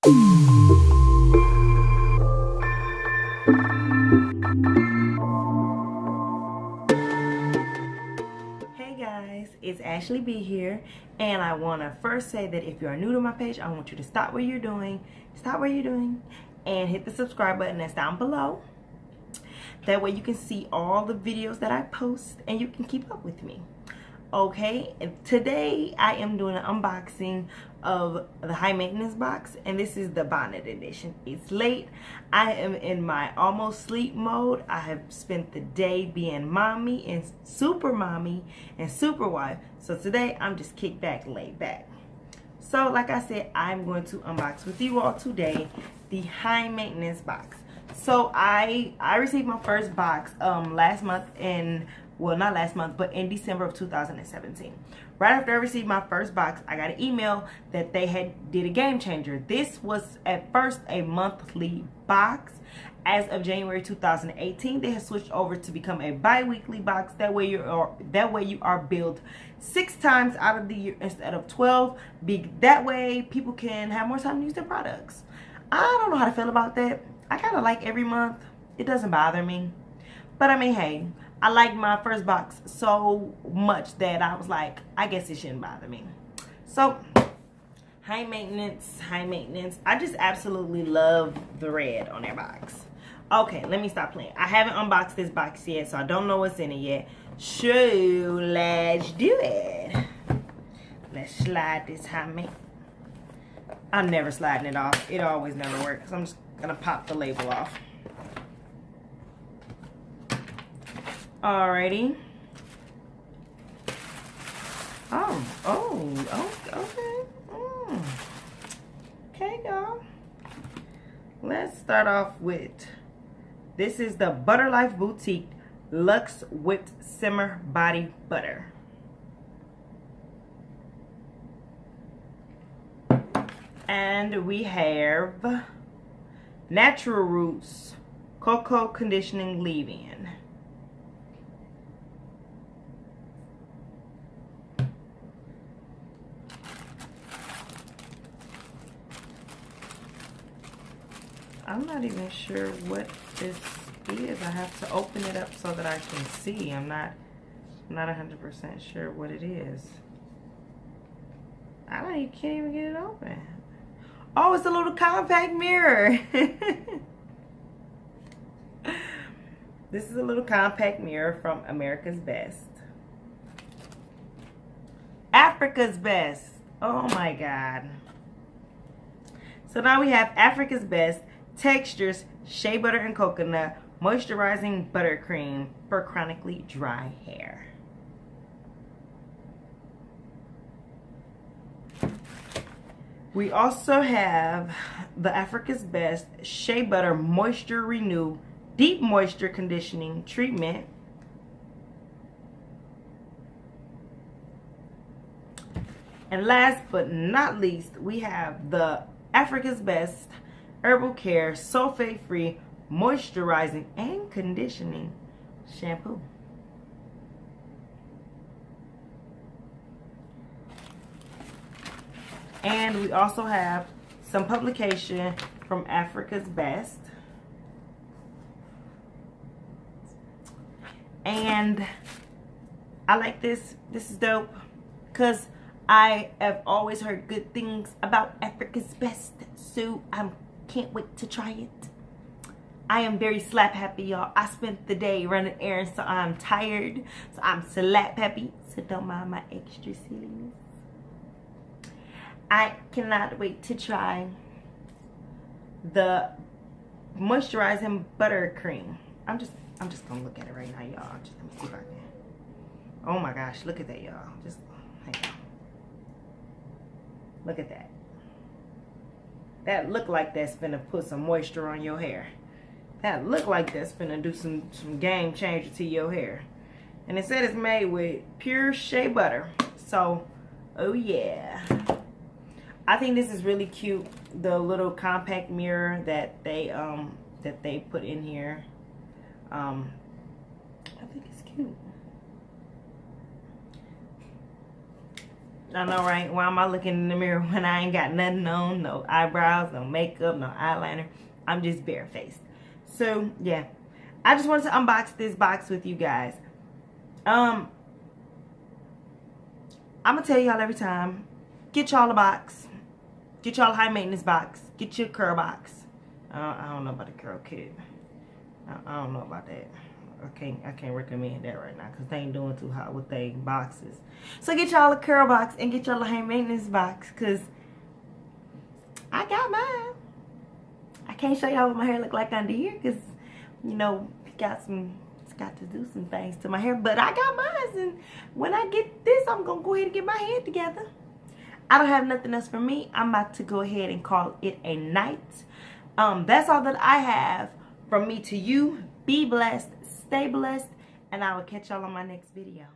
Hey guys, it's Ashley B here, and I want to first say that if you are new to my page, I want you to stop what you're doing, and hit the subscribe button that's down below. That way you can see all the videos that I post and you can keep up with me. Okay, and today I am doing an unboxing of the high maintenance box, and this is the bonnet edition. It's late. I am in my almost sleep mode. I have spent the day being mommy and super wife. So today I'm just kicked back, laid back. So like I said, I'm going to unbox with you all today the high maintenance box. So I received my first box last month in, well, not last month, but in December of 2017. Right after I received my first box, I got an email that they did a game changer. This was at first a monthly box. As of January 2018, they have switched over to become a bi-weekly box. That way you are billed 6 times out of the year instead of 12. That way people can have more time to use their products. I don't know how to feel about that. I kind of like every month. It doesn't bother me. But I mean, hey, I liked my first box so much that I was like, I guess it shouldn't bother me. So, high maintenance. I just absolutely love the red on their box. Okay, let me stop playing. I haven't unboxed this box yet, so I don't know what's in it yet. So, let's do it. Let's slide this high maintenance. I'm never sliding it off. It always never works. So I'm just gonna pop the label off. Alrighty. Okay. Okay, y'all. Let's start off with, this is the Butter Life Boutique Luxe Whipped Simmer Body Butter. And we have Natural Roots Cocoa Conditioning Leave-In. I'm not even sure what this is. I have to open it up so that I can see. I'm not 100% sure what it is. Can't even get it open. Oh, it's a little compact mirror. This is a little compact mirror from America's Best. Africa's Best. Oh my God. So now we have Africa's Best Textures Shea Butter and Coconut Moisturizing Buttercream for chronically dry hair. We also have the Africa's Best Shea Butter Moisture Renew Deep Moisture Conditioning Treatment. And last but not least, we have the Africa's Best Herbal Care Sulfate Free Moisturizing and Conditioning Shampoo. And we also have some publication from Africa's Best. And I like this. This is dope because I have always heard good things about Africa's Best. So I can't wait to try it. I am very slap happy, y'all. I spent the day running errands, so I'm tired. So I'm slap happy. So don't mind my extra silliness. I cannot wait to try the moisturizing buttercream. I'm just gonna look at it right now, y'all. Just let me see if I can. Oh my gosh, look at that, y'all. Just hang on. Look at that. That look like that's finna put some moisture on your hair. That look like that's finna do some game changer to your hair. And it said it's made with pure shea butter. So, oh yeah. I think this is really cute. The little compact mirror that they put in here. I think it's cute. I know, right? Why am I looking in the mirror when I ain't got nothing on? No eyebrows, no makeup, no eyeliner. I'm just barefaced. So, yeah. I just wanted to unbox this box with you guys. I'm going to tell y'all every time. Get y'all a box. Get y'all a high maintenance box. Get your curl box. I don't know about the curl kit. I don't know about that. I can't recommend that right now because they ain't doing too hot with they boxes. So get y'all a curl box and get y'all a high maintenance box because I got mine. I can't show y'all what my hair look like under here because, you know, it's got to do some things to my hair. But I got mine, and when I get this, I'm going to go ahead and get my head together. I don't have nothing else for me. I'm about to go ahead and call it a night. That's all that I have from me to you. Be blessed, stay blessed, and I will catch y'all on my next video.